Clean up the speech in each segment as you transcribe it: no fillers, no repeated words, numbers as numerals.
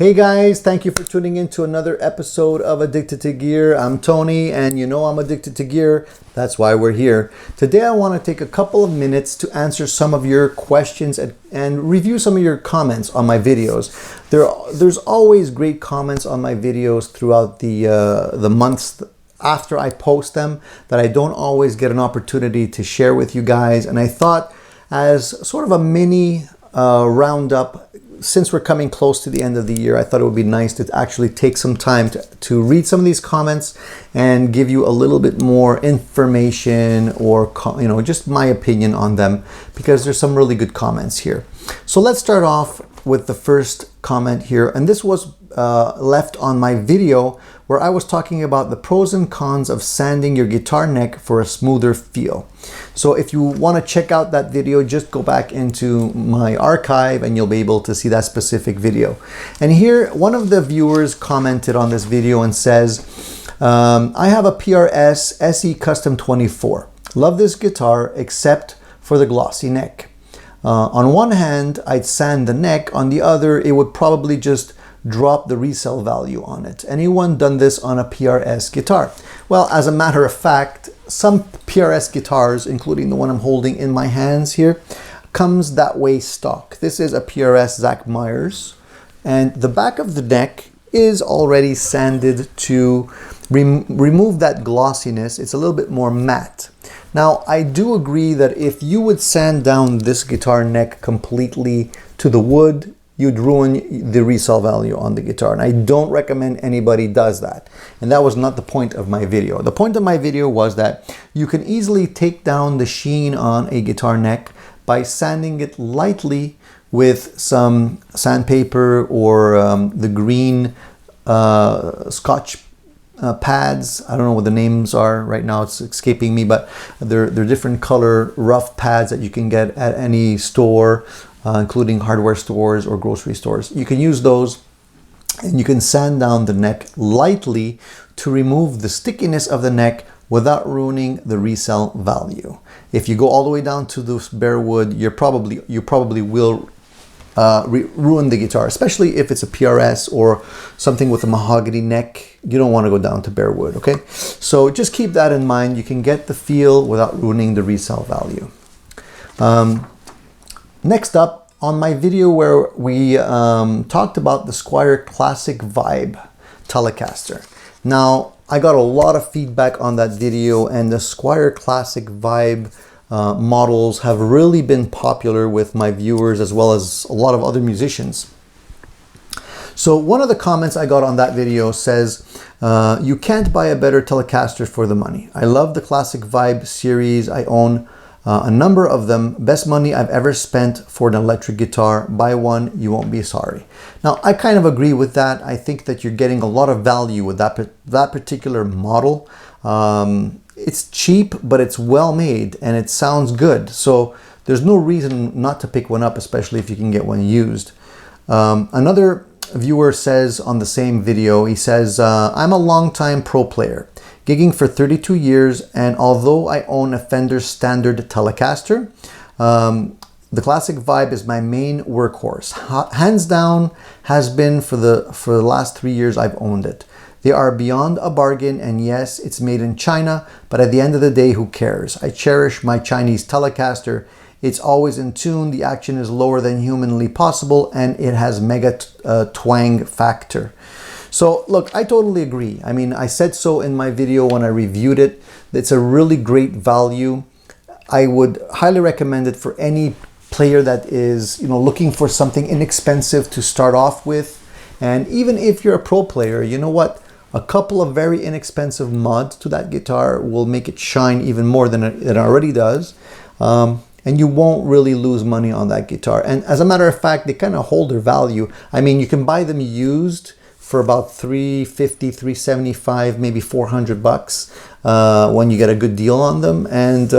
Hey guys, thank you for tuning in to another episode of Addicted to Gear. I'm Tony, and you know I'm addicted to gear. That's why we're here. Today I want to take a couple of minutes to answer some of your questions and review some of your comments on my videos. There's always great comments on my videos throughout the months after I post them that I don't always get an opportunity to share with you guys. And I thought, as sort of a mini roundup, since we're coming close to the end of the year, I thought it would be nice to actually take some time to read some of these comments and give you a little bit more information, or just my opinion on them, because there's some really good comments here. So let's start off with the first comment here, and this was left on my video where I was talking about the pros and cons of sanding your guitar neck for a smoother feel. So if you want to check out that video, just go back into my archive and you'll be able to see that specific video. And here, one of the viewers commented on this video and says, I have a PRS SE Custom 24. Love this guitar except for the glossy neck. On one hand, I'd sand the neck. On the other, it would probably just drop the resale value on it. Anyone done this on a PRS guitar? Well, as a matter of fact, some PRS guitars, including the one I'm holding in my hands here, comes that way stock. This is a PRS Zach Myers, and the back of the neck is already sanded to remove that glossiness. It's a little bit more matte. Now, I do agree that if you would sand down this guitar neck completely to the wood, you'd ruin the resale value on the guitar. And I don't recommend anybody does that. And that was not the point of my video. The point of my video was that you can easily take down the sheen on a guitar neck by sanding it lightly with some sandpaper or the green Scotch pads. I don't know what the names are right now, it's escaping me, but they're different color rough pads that you can get at any store, including hardware stores or grocery stores. You can use those, and you can sand down the neck lightly to remove the stickiness of the neck without ruining the resale value. If you go all the way down to this bare wood, you probably will ruin the guitar, especially if it's a PRS or something with a mahogany neck. You don't want to go down to bare wood, okay? So just keep that in mind. You can get the feel without ruining the resale value. Next up, on my video where we talked about the Squire Classic Vibe Telecaster. Now, I got a lot of feedback on that video, and the Squire Classic Vibe models have really been popular with my viewers as well as a lot of other musicians. So one of the comments I got on that video says, you can't buy a better Telecaster for the money. I love the Classic Vibe series. I own a number of them. Best money I've ever spent for an electric guitar. Buy one, you won't be sorry. Now, I kind of agree with that. I think that you're getting a lot of value with that particular model. It's cheap, but it's well made and it sounds good. So there's no reason not to pick one up, especially if you can get one used. Another viewer says on the same video, he says, I'm a longtime pro player, gigging for 32 years, and although I own a Fender standard Telecaster, the Classic Vibe is my main workhorse. Hands down has been for the last 3 years I've owned it. They are beyond a bargain, and yes, it's made in China, but at the end of the day, who cares? I cherish my Chinese Telecaster. It's always in tune, the action is lower than humanly possible, and it has mega twang factor. So look, I totally agree. I mean, I said so in my video when I reviewed it. It's a really great value. I would highly recommend it for any player that is, looking for something inexpensive to start off with. And even if you're a pro player, you know what? A couple of very inexpensive mods to that guitar will make it shine even more than it already does. And you won't really lose money on that guitar. And as a matter of fact, they kind of hold their value. I mean, you can buy them used for about $350, $375, maybe $400 when you get a good deal on them. And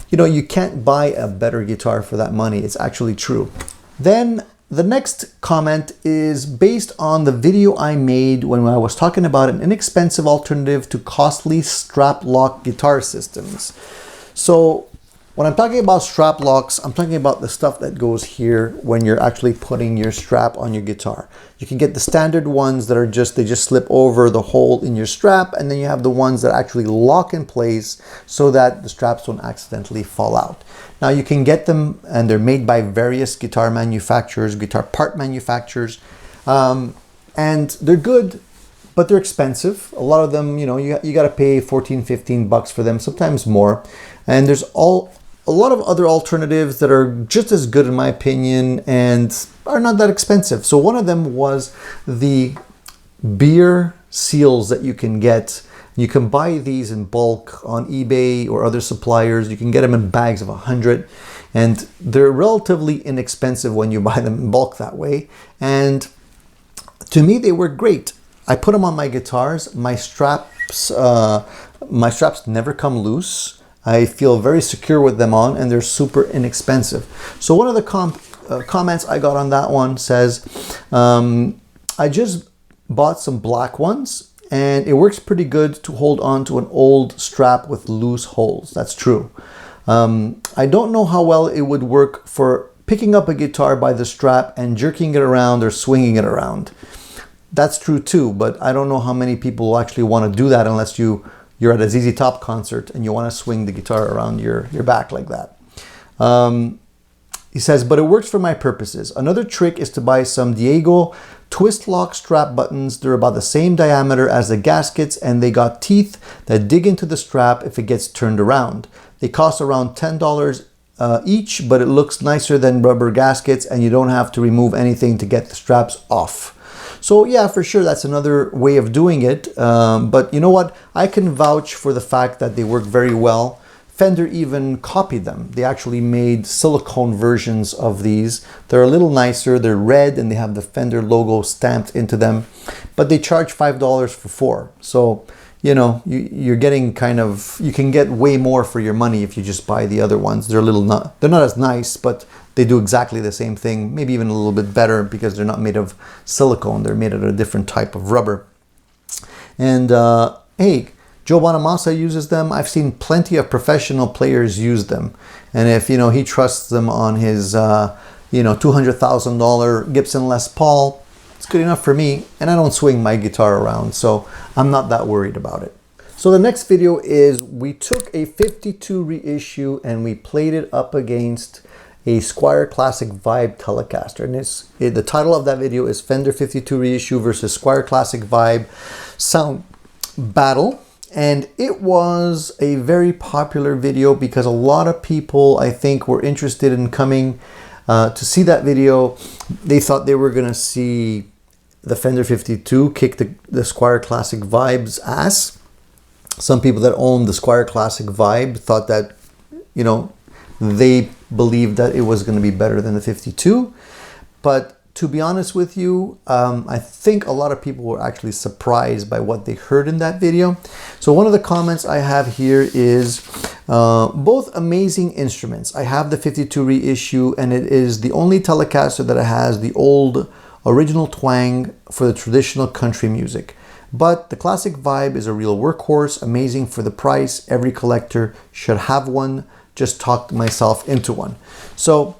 you can't buy a better guitar for that money. It's actually true. Then the next comment is based on the video I made when I was talking about an inexpensive alternative to costly strap lock guitar systems. So When I'm talking about strap locks, I'm talking about the stuff that goes here when you're actually putting your strap on your guitar. You can get the standard ones that are they just slip over the hole in your strap, and then you have the ones that actually lock in place so that the straps don't accidentally fall out. Now you can get them, and they're made by various guitar manufacturers, guitar part manufacturers, and they're good, but they're expensive. A lot of them, you know, you got to pay 14, 15 bucks for them, sometimes more. And there's a lot of other alternatives that are just as good in my opinion and are not that expensive. So one of them was the beer seals that you can get. You can buy these in bulk on eBay or other suppliers. You can get them in bags of 100, and they're relatively inexpensive when you buy them in bulk that way. And to me, they work great. I put them on my guitars. My straps never come loose. I feel very secure with them on, and they're super inexpensive. So one of the comments I got on that one says, I just bought some black ones, and it works pretty good to hold on to an old strap with loose holes. That's true. I don't know how well it would work for picking up a guitar by the strap and jerking it around or swinging it around. That's true too, but I don't know how many people will actually want to do that unless you're at a ZZ Top concert and you want to swing the guitar around your back like that. He says, but it works for my purposes. Another trick is to buy some Diego twist lock strap buttons. They're about the same diameter as the gaskets, and they got teeth that dig into the strap if it gets turned around. They cost around $10 each, but it looks nicer than rubber gaskets, and you don't have to remove anything to get the straps off. So yeah, for sure, that's another way of doing it. But you know what? I can vouch for the fact that they work very well. Fender even copied them. They actually made silicone versions of these. They're a little nicer. They're red and they have the Fender logo stamped into them. But they charge $5 for 4. So, you know, you're getting you can get way more for your money if you just buy the other ones. They're not as nice, but they do exactly the same thing, maybe even a little bit better because they're not made of silicone. They're made of a different type of rubber. And hey, Joe Bonamassa uses them. I've seen plenty of professional players use them. And if, you know, he trusts them on his, $200,000 Gibson Les Paul, it's good enough for me. And I don't swing my guitar around, so I'm not that worried about it. So the next video is we took a 52 reissue and we played it up against a Squier Classic Vibe Telecaster. And the title of that video is Fender 52 Reissue versus Squier Classic Vibe Sound Battle. And it was a very popular video because a lot of people, I think, were interested in coming to see that video. They thought they were going to see the Fender 52 kick the Squier Classic Vibe's ass. Some people that owned the Squier Classic Vibe thought that, you know, they believed that it was going to be better than the 52. But to be honest with you, I think a lot of people were actually surprised by what they heard in that video. So one of the comments I have here is both amazing instruments. I have the 52 reissue, and it is the only Telecaster that has the old original twang for the traditional country music. But the Classic Vibe is a real workhorse, amazing for the price. Every collector should have one. Just talked myself into one. So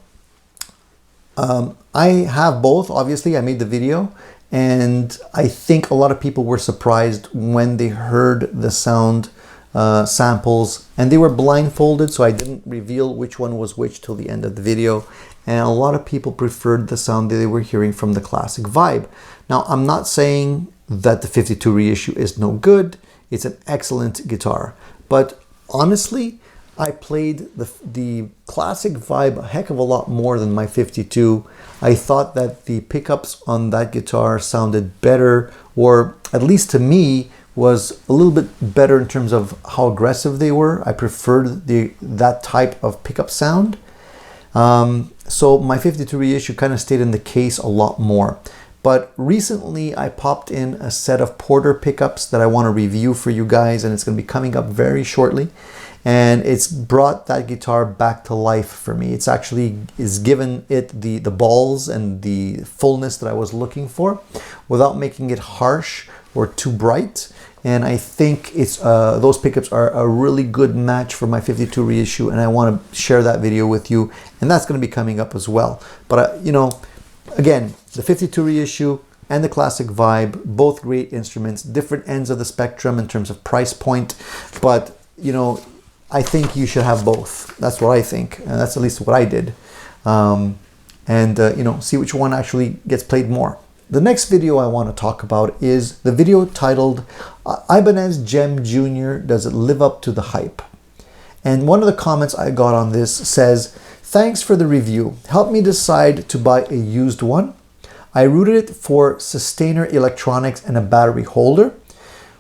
I have both. Obviously, I made the video, and I think a lot of people were surprised when they heard the sound samples, and they were blindfolded, so I didn't reveal which one was which till the end of the video. And a lot of people preferred the sound that they were hearing from the Classic Vibe. Now, I'm not saying that the 52 reissue is no good. It's an excellent guitar, but honestly, I played the Classic Vibe a heck of a lot more than my 52. I thought that the pickups on that guitar sounded better, or at least to me, was a little bit better in terms of how aggressive they were. I preferred that type of pickup sound. So my 52 reissue kind of stayed in the case a lot more. But recently I popped in a set of Porter pickups that I want to review for you guys, and it's going to be coming up very shortly. And it's brought that guitar back to life for me. It's actually given it the balls and the fullness that I was looking for without making it harsh or too bright. And I think it's those pickups are a really good match for my 52 reissue, and I want to share that video with you, and that's going to be coming up as well. But you know, again, the 52 reissue and the Classic Vibe, both great instruments, different ends of the spectrum in terms of price point, but you know, I think you should have both. That's what I think, and that's at least what I did. You know, see which one actually gets played more. The next video I want to talk about is the video titled Ibanez Jem Jr. Does It Live Up to the Hype? And one of the comments I got on this says, thanks for the review. Help me decide to buy a used one. I routed it for sustainer electronics and a battery holder.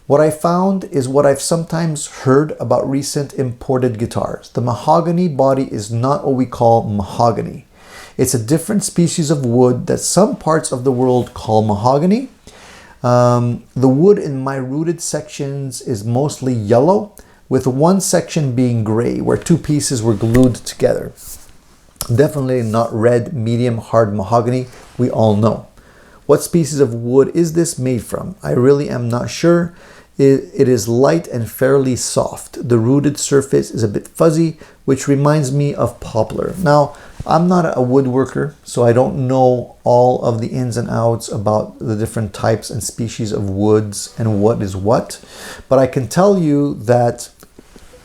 What I found is what I've sometimes heard about recent imported guitars. The mahogany body is not what we call mahogany. It's a different species of wood that some parts of the world call mahogany. The wood in my rooted sections is mostly yellow, with one section being gray, where two pieces were glued together. Definitely not red, medium, hard mahogany, we all know. What species of wood is this made from? I really am not sure. It is light and fairly soft. The rooted surface is a bit fuzzy, which reminds me of poplar. Now, I'm not a woodworker, so I don't know all of the ins and outs about the different types and species of woods and what is what. But I can tell you that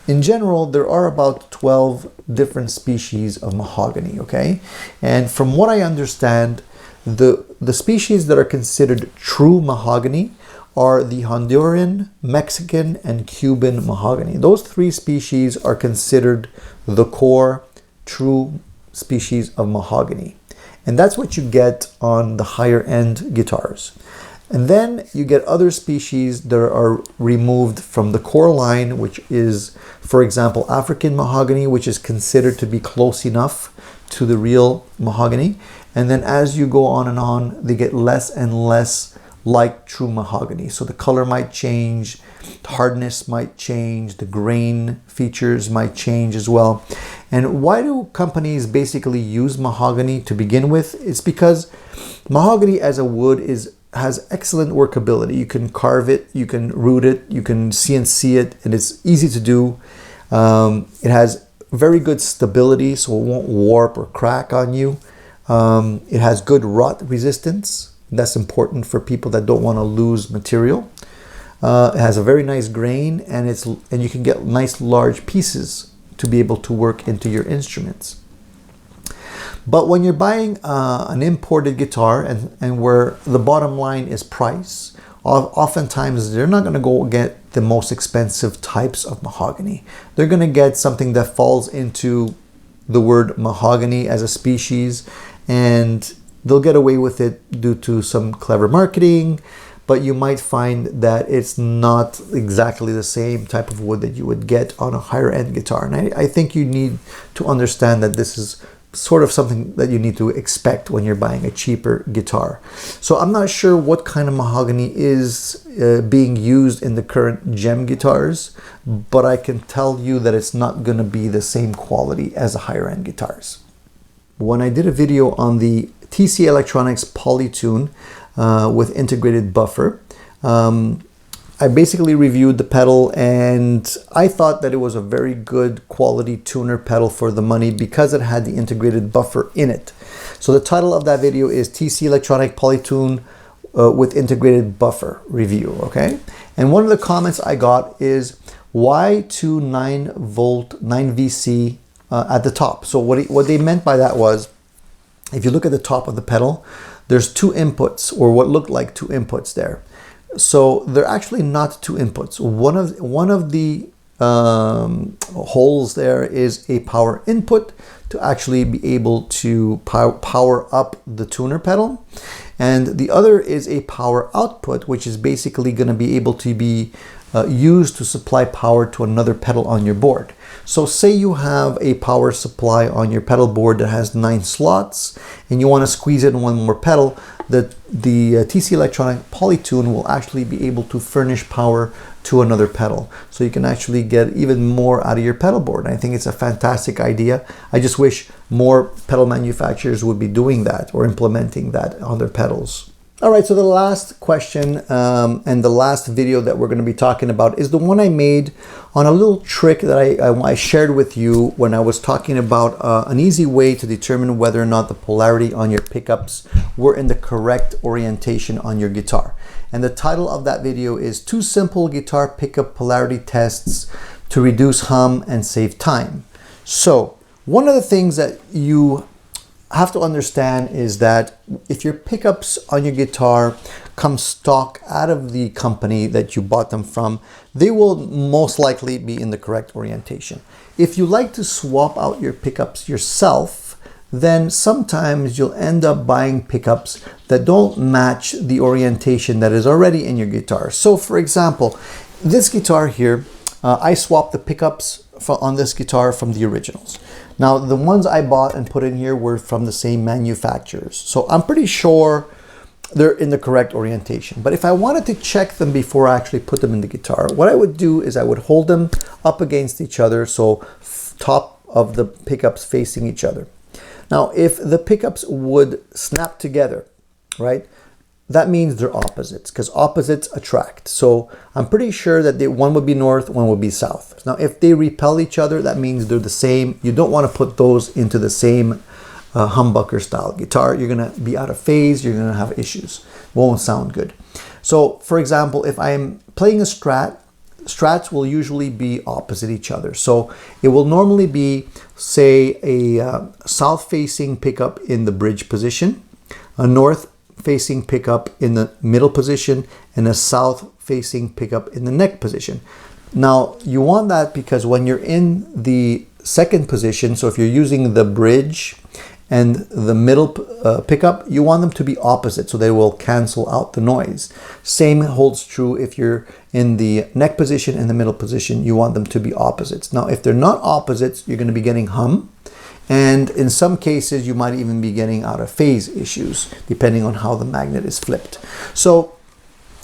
in general, there are about 12 different species of mahogany, okay? And from what I understand, the species that are considered true mahogany are the Honduran, Mexican, and Cuban mahogany. Those three species are considered the core true species of mahogany. And that's what you get on the higher end guitars. And then you get other species that are removed from the core line, which is, for example, African mahogany, which is considered to be close enough to the real mahogany. And then as you go on, they get less and less like true mahogany. So the color might change, the hardness might change, the grain features might change as well. And why do companies basically use mahogany to begin with? It's because mahogany as a wood has excellent workability. You can carve it, you can root it, you can CNC it, and it's easy to do. It has very good stability, so it won't warp or crack on you. It has good rot resistance. That's important for people that don't want to lose material. It has a very nice grain, and you can get nice large pieces to be able to work into your instruments. But when you're buying an imported guitar and where the bottom line is price, oftentimes they're not going to go get the most expensive types of mahogany. They're going to get something that falls into the word mahogany as a species, and they'll get away with it due to some clever marketing, but you might find that it's not exactly the same type of wood that you would get on a higher end guitar. And I think you need to understand that this is sort of something that you need to expect when you're buying a cheaper guitar. So I'm not sure what kind of mahogany is being used in the current Jem guitars, but I can tell you that it's not going to be the same quality as the higher end guitars. When I did a video on the TC Electronics Polytune with integrated buffer, I basically reviewed the pedal, and I thought that it was a very good quality tuner pedal for the money because it had the integrated buffer in it. So the title of that video is TC Electronic Polytune with integrated buffer review, okay? And one of the comments I got is, why 2 9-volt 9VC at the top? So what they meant by that was, if you look at the top of the pedal, there's two inputs, or what looked like two inputs there. So they're actually not two inputs. One of the holes there is a power input to actually be able to power up the tuner pedal, and the other is a power output, which is basically going to be able to be used to supply power to another pedal on your board. So say you have a power supply on your pedal board that has 9 slots and you want to squeeze in one more pedal, the TC Electronic Polytune will actually be able to furnish power to another pedal. So you can actually get even more out of your pedal board. And I think it's a fantastic idea. I just wish more pedal manufacturers would be doing that or implementing that on their pedals. All right, so the last question and the last video that we're going to be talking about is the one I made on a little trick that I shared with you when I was talking about an easy way to determine whether or not the polarity on your pickups were in the correct orientation on your guitar. And the title of that video is 2 Simple Guitar Pickup Polarity Tests to Reduce Hum and Save Time. So one of the things that you have to understand is that if your pickups on your guitar come stock out of the company that you bought them from, they will most likely be in the correct orientation. If you like to swap out your pickups yourself, then sometimes you'll end up buying pickups that don't match the orientation that is already in your guitar. So for example, this guitar here, I swapped the pickups on this guitar from the originals. Now, the ones I bought and put in here were from the same manufacturers. So I'm pretty sure they're in the correct orientation. But if I wanted to check them before I actually put them in the guitar, what I would do is I would hold them up against each other, so top of the pickups facing each other. Now, if the pickups would snap together, right, that means they're opposites, because opposites attract. So I'm pretty sure that one would be north, one would be south. Now, if they repel each other, that means they're the same. You don't want to put those into the same humbucker style guitar. You're going to be out of phase. You're going to have issues. Won't sound good. So, for example, if I'm playing a Strat, Strats will usually be opposite each other. So it will normally be, say, a south-facing pickup in the bridge position, a north-facing pickup in the middle position, and a south-facing pickup in the neck position. Now, you want that because when you're in the second position, so if you're using the bridge and the middle pickup, you want them to be opposite so they will cancel out the noise. Same holds true if you're in the neck position and the middle position, you want them to be opposites. Now, if they're not opposites, you're going to be getting hum. And in some cases, you might even be getting out of phase issues, depending on how the magnet is flipped. So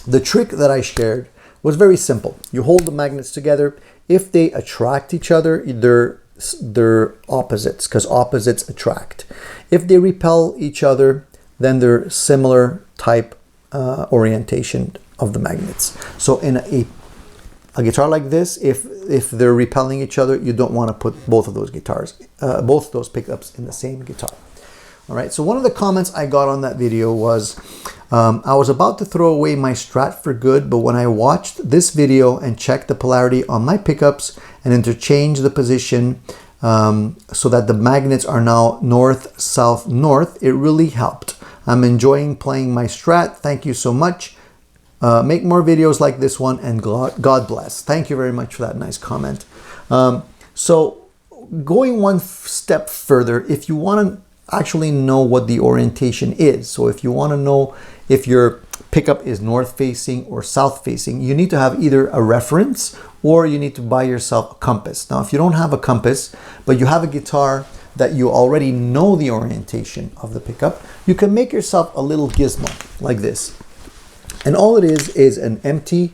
the trick that I shared was very simple. You hold the magnets together. If they attract each other, they're opposites, because opposites attract. If they repel each other, then they're similar type orientation of the magnets. So in a guitar like this, if they're repelling each other, you don't want to put both of those pickups in the same guitar. All right, so one of the comments I got on that video was, I was about to throw away my Strat for good, but when I watched this video and checked the polarity on my pickups and interchanged the position so that the magnets are now north, south, north, it really helped. I'm enjoying playing my Strat. Thank you so much. Make more videos like this one, and God bless. Thank you very much for that nice comment. So going one step further, if you want to actually know what the orientation is, so if you want to know if your pickup is north facing or south facing, you need to have either a reference or you need to buy yourself a compass. Now, if you don't have a compass, but you have a guitar that you already know the orientation of the pickup, you can make yourself a little gizmo like this. And all it is an empty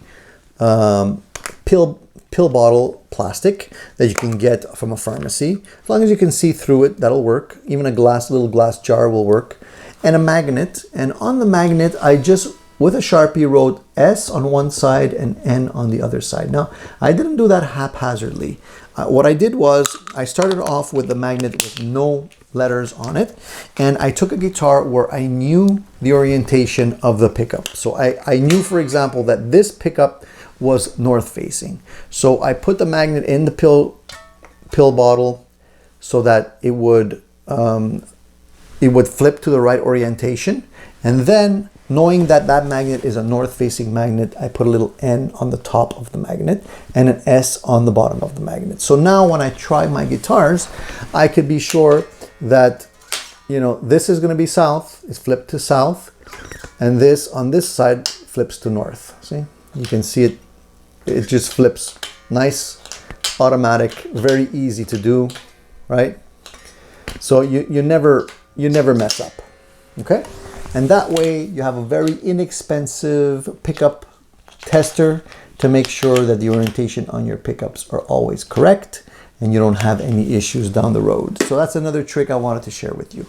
pill bottle plastic that you can get from a pharmacy. As long as you can see through it, that'll work. Even a little glass jar will work. And a magnet. And on the magnet, I just, with a Sharpie, wrote S on one side and N on the other side. Now, I didn't do that haphazardly. What I did was I started off with the magnet with no letters on it, and I took a guitar where I knew the orientation of the pickup. So I knew, for example, that this pickup was north facing. So I put the magnet in the pill bottle so that it would flip to the right orientation, and then knowing that that magnet is a north-facing magnet, I put a little N on the top of the magnet and an S on the bottom of the magnet. So now when I try my guitars, I could be sure that, you know, this is going to be south, it's flipped to south, and this on this side flips to north. See, you can see it, it just flips. Nice, automatic, very easy to do, right? So you never mess up, okay? And that way you have a very inexpensive pickup tester to make sure that the orientation on your pickups are always correct and you don't have any issues down the road. So that's another trick I wanted to share with you.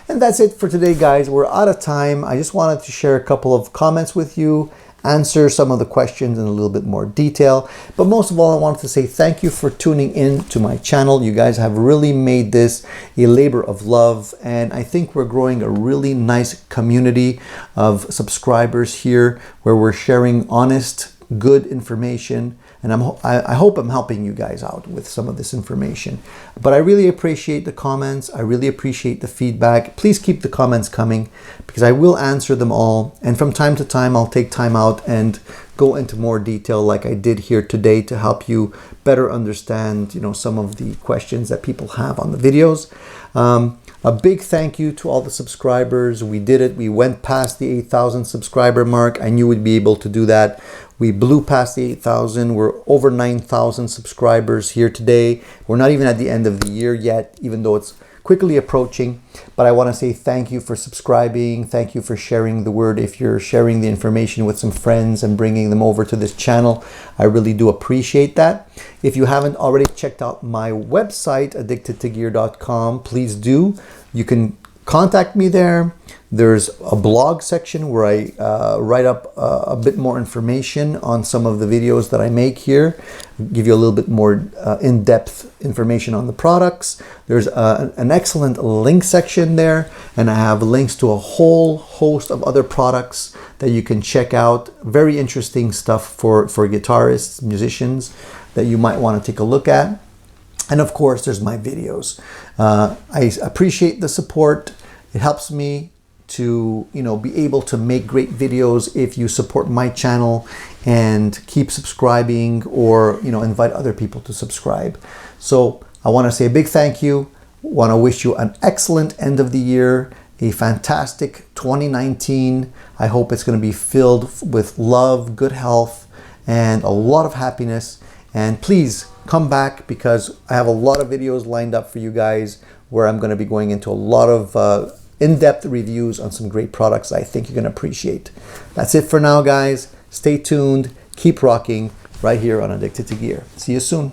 And that's it for today, guys. We're out of time. I just wanted to share a couple of comments with you, answer some of the questions in a little bit more detail. But most of all, I wanted to say thank you for tuning in to my channel. You guys have really made this a labor of love, and I think we're growing a really nice community of subscribers here where we're sharing honest, good information. And I hope I'm helping you guys out with some of this information. But I really appreciate the comments. I really appreciate the feedback. Please keep the comments coming because I will answer them all. And from time to time, I'll take time out and go into more detail like I did here today to help you better understand, some of the questions that people have on the videos. A big thank you to all the subscribers. We did it. We went past the 8,000 subscriber mark. I knew we'd be able to do that. We blew past the 8,000. We're over 9,000 subscribers here today. We're not even at the end of the year yet, even though it's quickly approaching. But I want to say thank you for subscribing. Thank you for sharing the word. If you're sharing the information with some friends and bringing them over to this channel, I really do appreciate that. If you haven't already checked out my website, addictedtogear.com, please do. You can contact me there. There's a blog section where I write up a bit more information on some of the videos that I make here, give you a little bit more in-depth information on the products. There's an excellent link section there, and I have links to a whole host of other products that you can check out. Very interesting stuff for guitarists, musicians that you might want to take a look at. And of course, there's my videos. I appreciate the support. It helps me to be able to make great videos if you support my channel and keep subscribing, or invite other people to subscribe. So I want to say a big thank you. Want to wish you an excellent end of the year, a fantastic 2019. I hope it's going to be filled with love, good health, and a lot of happiness. And please come back because I have a lot of videos lined up for you guys where I'm going to be going into a lot of in-depth reviews on some great products I think you're going to appreciate. That's it for now, guys. Stay tuned. Keep rocking right here on Addicted to Gear. See you soon.